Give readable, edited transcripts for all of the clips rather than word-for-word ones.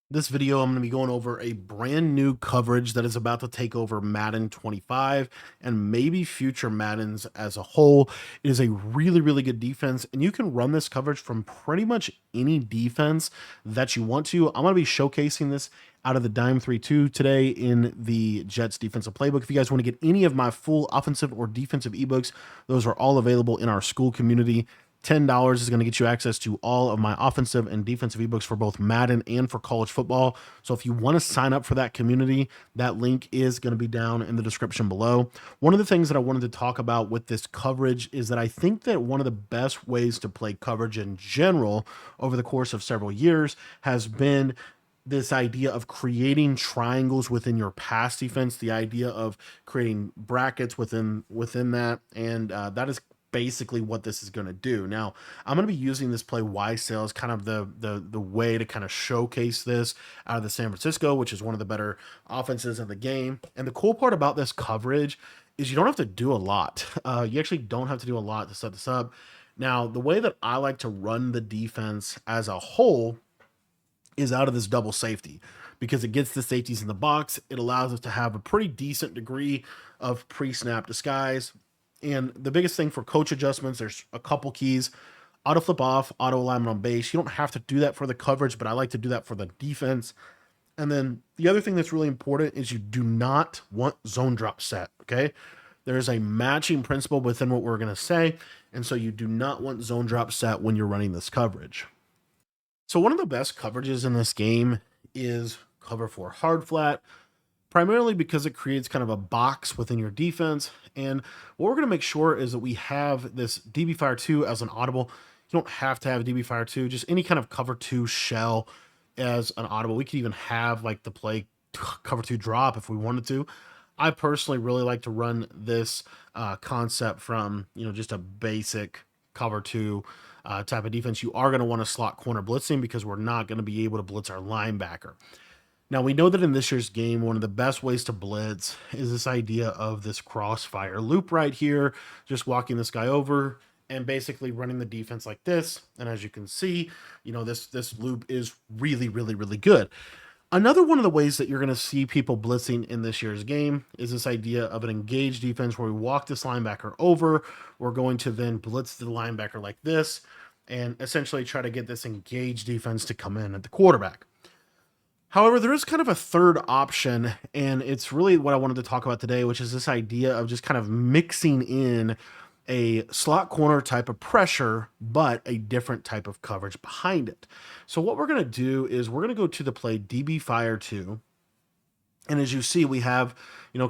This video, I'm going to be going over a brand new coverage that is about to take over Madden 25 and maybe future Maddens as a whole. It is a really, really good defense, and you can run this coverage from pretty much any defense that you want to. I'm going to be showcasing this out of the Dime 3-2 today in the Jets defensive playbook. If you guys want to get any of my full offensive or defensive ebooks, those are all available in our school community. $10 is going to get you access to all of my offensive and defensive ebooks for both Madden and for college football. So if you want to sign up for that community, that link is going to be down in the description below. One of the things that I wanted to talk about with this coverage is that I think that one of the best ways to play coverage in general over the course of several years has been this idea of creating triangles within your pass defense, the idea of creating brackets within that, and that is basically what this is going to do. Now, I'm going to be using this play Y sale as kind of the way to kind of showcase this out of the San Francisco, which is one of the better offenses in the game. And the cool part about this coverage is you don't have to do a lot. You actually don't have to do a lot to set this up. Now, the way that I like to run the defense as a whole is out of this double safety because it gets the safeties in the box. It allows us to have a pretty decent degree of pre-snap disguise. And the biggest thing for coach adjustments, there's a couple keys. Auto flip off, auto alignment on base. You don't have to do that for the coverage, but I like to do that for the defense. And then the other thing that's really important is you do not want zone drop set, okay? There's a matching principle within what we're going to say, and so you do not want zone drop set when you're running this coverage. So one of the best coverages in this game is cover 4 hard flat, primarily because it creates kind of a box within your defense. And what we're going to make sure is that we have this DB Fire 2 as an audible. You don't have to have DB Fire 2, just any kind of cover 2 shell as an audible. We could even have like the play cover 2 drop if we wanted to. I personally really like to run this concept from, just a basic cover 2 type of defense. You are going to want to slot corner blitzing because we're not going to be able to blitz our linebacker. Now, we know that in this year's game, one of the best ways to blitz is this idea of this crossfire loop right here, just walking this guy over and basically running the defense like this. And as you can see, this loop is really, really, really good. Another one of the ways that you're going to see people blitzing in this year's game is this idea of an engaged defense where we walk this linebacker over. We're going to then blitz the linebacker like this and essentially try to get this engaged defense to come in at the quarterback. However, there is kind of a third option, and it's really what I wanted to talk about today, which is this idea of just kind of mixing in a slot corner type of pressure, but a different type of coverage behind it. So what we're going to do is we're going to go to the play DB Fire 2. And as you see, we have,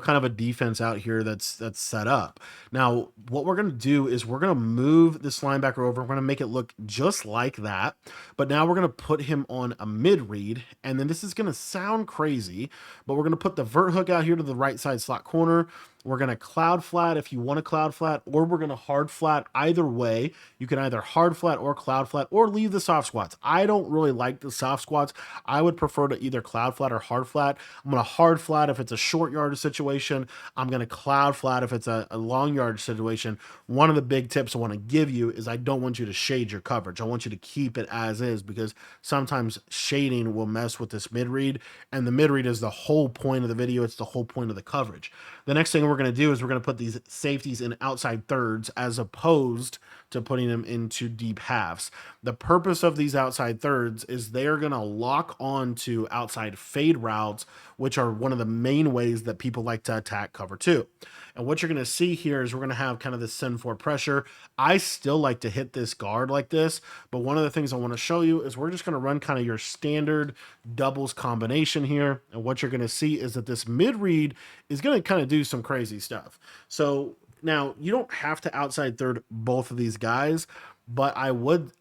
kind of a defense out here that's set up. Now, what we're going to do is we're going to move this linebacker over. We're going to make it look just like that. But now we're going to put him on a mid read. And then this is going to sound crazy, but we're going to put the vert hook out here to the right side slot corner. We're going to cloud flat if you want a cloud flat, or we're going to hard flat. Either way, you can either hard flat or cloud flat, or leave the soft squats. I don't really like the soft squats. I would prefer to either cloud flat or hard flat. I'm going to hard flat if it's a short yardage situation. I'm going to cloud flat if it's a long yardage situation. One of the big tips I want to give you is I don't want you to shade your coverage. I want you to keep it as is because sometimes shading will mess with this mid read, and the mid read is the whole point of the video. It's the whole point of the coverage. The next thing we're going to do is we're going to put these safeties in outside thirds as opposed to putting them into deep halves. The purpose of these outside thirds is they're going to lock on to outside fade routes, which are one of the main ways that people like to attack cover 2. And what you're going to see here is we're going to have kind of this send for pressure. I still like to hit this guard like this, but one of the things I want to show you is we're just going to run kind of your standard doubles combination here. And what you're going to see is that this mid read is going to kind of do some crazy stuff. So now you don't have to outside third both of these guys, but I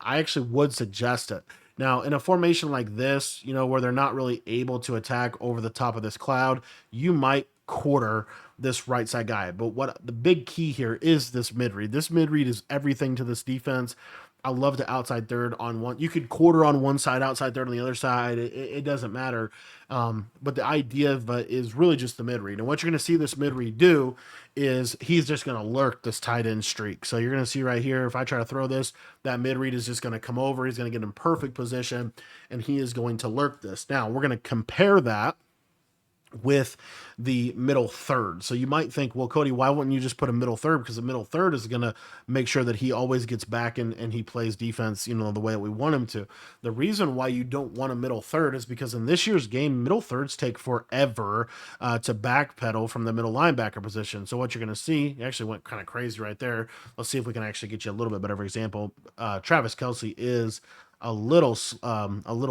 actually would suggest it. Now, in a formation like this, where they're not really able to attack over the top of this cloud, you might quarter this right side guy. But what the big key here is this mid read. This mid read is everything to this defense. I love the outside third on one. You could quarter on one side, outside third on the other side. It doesn't matter. But the idea of it is really just the mid read. And what you're going to see this mid read do is he's just going to lurk this tight end streak. So you're going to see right here, if I try to throw this, that mid read is just going to come over. He's going to get in perfect position, and he is going to lurk this. Now, we're going to compare that with the middle third. So you might think, well, Cody, why wouldn't you just put a middle third? Because the middle third is going to make sure that he always gets back and he plays defense, the way that we want him to. The reason why you don't want a middle third is because in this year's game, middle thirds take forever to backpedal from the middle linebacker position. So what you're going to see, you actually went kind of crazy right there. Let's see if we can actually get you a little bit better of an example. Travis Kelce is a little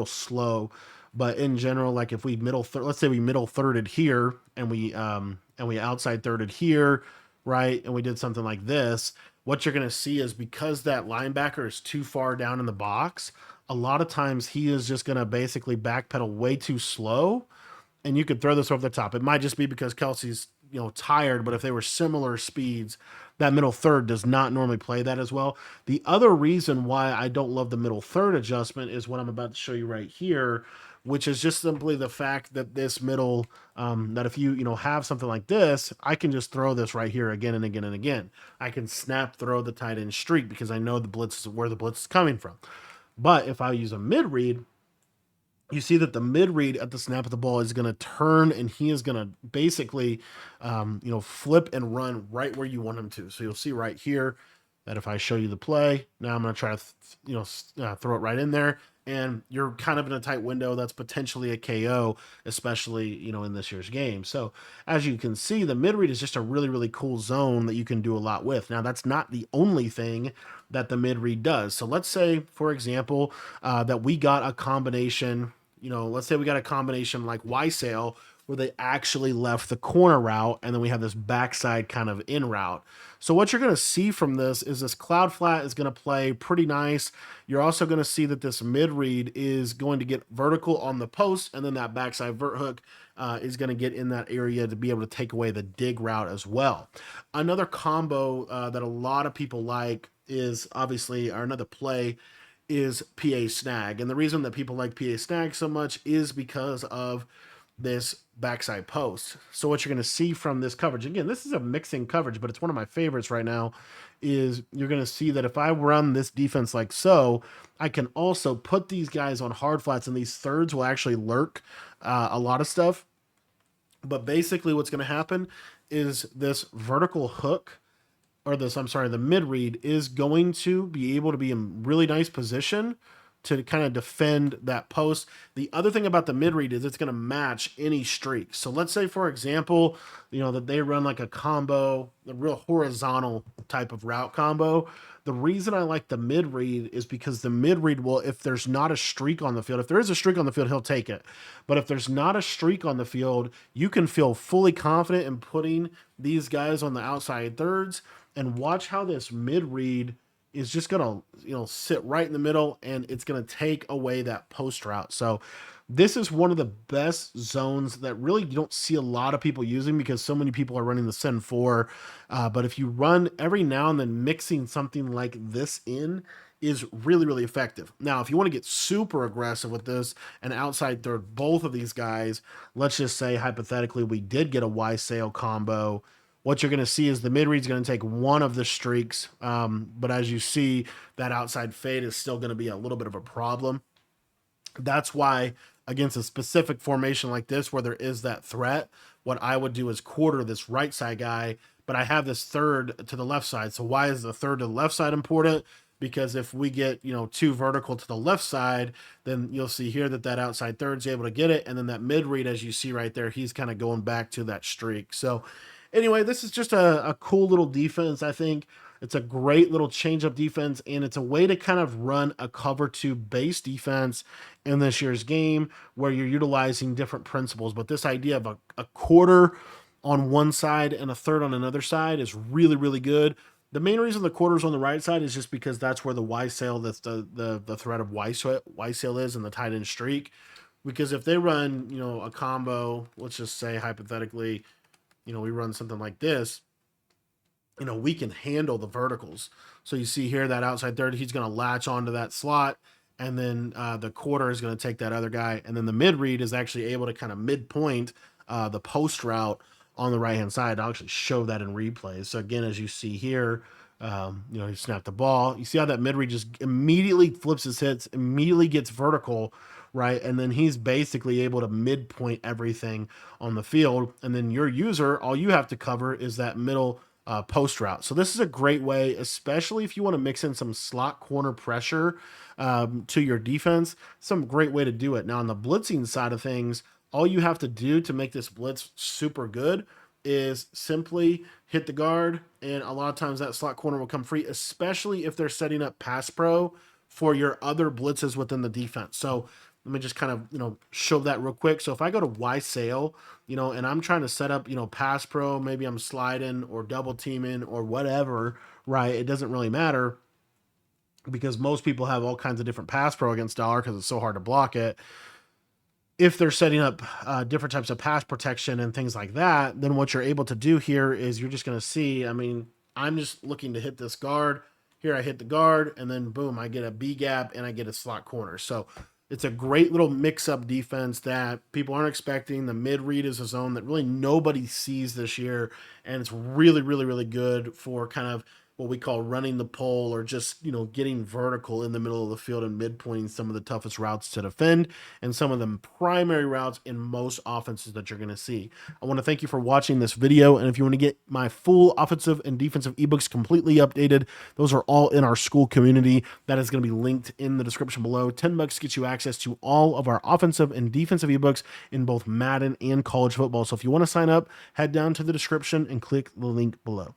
slow. But in general, like if we let's say we middle thirded here and we outside thirded here, right? And we did something like this, what you're going to see is because that linebacker is too far down in the box, a lot of times he is just going to basically backpedal way too slow, and you could throw this over the top. It might just be because Kelsey's tired, but if they were similar speeds, that middle third does not normally play that as well. The other reason why I don't love the middle third adjustment is what I'm about to show you right here, which is just simply the fact that this middle, that if you have something like this, I can just throw this right here again and again and again. I can snap throw the tight end streak because I know the blitz is where the blitz is coming from. But if I use a mid read, you see that the mid read at the snap of the ball is going to turn, and he is going to basically, flip and run right where you want him to. So you'll see right here that if I show you the play, now I'm going to try to, throw it right in there, and you're kind of in a tight window. That's potentially a KO, especially, in this year's game. So as you can see, the mid read is just a really, really cool zone that you can do a lot with. Now, that's not the only thing that the mid read does. So let's say, for example, that we got a combination, let's say we got a combination like Y sail where they actually left the corner route, and then we have this backside kind of in route. So what you're going to see from this is this cloud flat is going to play pretty nice. You're also going to see that this mid read is going to get vertical on the post, and then that backside vert hook is going to get in that area to be able to take away the dig route as well. Another combo that a lot of people like is obviously, or another play is PA snag. And the reason that people like PA snag so much is because of this backside post. So what you're going to see from this coverage, again, this is a mixing coverage, but it's one of my favorites right now, is you're going to see that if I run this defense like so, I can also put these guys on hard flats, and these thirds will actually lurk a lot of stuff. But basically what's going to happen is this vertical hook, or this, I'm sorry, the mid read is going to be able to be in really nice position to kind of defend that post. The other thing about the mid read is it's going to match any streak. So let's say, for example, that they run like a combo, a real horizontal type of route combo. The reason I like the mid read is because the mid read will, if there's not a streak on the field, if there is a streak on the field, he'll take it. But if there's not a streak on the field, you can feel fully confident in putting these guys on the outside thirds, and watch how this mid read is just going to, sit right in the middle, and it's going to take away that post route. So this is one of the best zones that really you don't see a lot of people using because so many people are running the Sen 4. But if you run every now and then, mixing something like this in is really, really effective. Now, if you want to get super aggressive with this and outside third both of these guys, let's just say hypothetically we did get a Y sail combo. What you're going to see is the mid read is going to take one of the streaks, but as you see, that outside fade is still going to be a little bit of a problem. That's why against a specific formation like this, where there is that threat, what I would do is quarter this right side guy, but I have this third to the left side. So why is the third to the left side important? Because if we get, too vertical to the left side, then you'll see here that outside third's able to get it. And then that mid read, as you see right there, he's kind of going back to that streak. So anyway, this is just a cool little defense. I think it's a great little change-up defense, and it's a way to kind of run a cover two base defense in this year's game where you're utilizing different principles. But this idea of a quarter on one side and a third on another side is really, really good. The main reason the quarter's on the right side is just because that's where the Y sail, that's the threat of Y sail is, and the tight end streak. Because if they run, a combo, let's just say hypothetically, we run something like this, we can handle the verticals. So you see here that outside third, he's going to latch onto that slot, and then the quarter is going to take that other guy, and then the mid read is actually able to kind of midpoint the post route on the right hand side. I'll actually show that in replays. So again, as you see here, he snapped the ball. You see how that mid read just immediately flips his hits, immediately gets vertical, right? And then he's basically able to midpoint everything on the field. And then your user, all you have to cover is that middle post route. So this is a great way, especially if you want to mix in some slot corner pressure to your defense. Some great way to do it. Now on the blitzing side of things, all you have to do to make this blitz super good is simply hit the guard, and a lot of times that slot corner will come free, especially if they're setting up pass pro for your other blitzes within the defense. So let me just kind of show that real quick. So if I go to Y Sale, and I'm trying to set up pass pro, maybe I'm sliding or double teaming or whatever, right? It doesn't really matter because most people have all kinds of different pass pro against dollar because it's so hard to block it. If they're setting up different types of pass protection and things like that, then what you're able to do here is you're just going to see, I'm just looking to hit this guard. Here I hit the guard, and then boom, I get a B gap and I get a slot corner. So it's a great little mix-up defense that people aren't expecting. The mid-read is a zone that really nobody sees this year, and it's really, really, really good for kind of what we call running the pole or just, getting vertical in the middle of the field and midpointing some of the toughest routes to defend and some of the primary routes in most offenses that you're going to see. I want to thank you for watching this video. And if you want to get my full offensive and defensive ebooks completely updated, those are all in our school community. That is going to be linked in the description below. $10 gets you access to all of our offensive and defensive ebooks in both Madden and college football. So if you want to sign up, head down to the description and click the link below.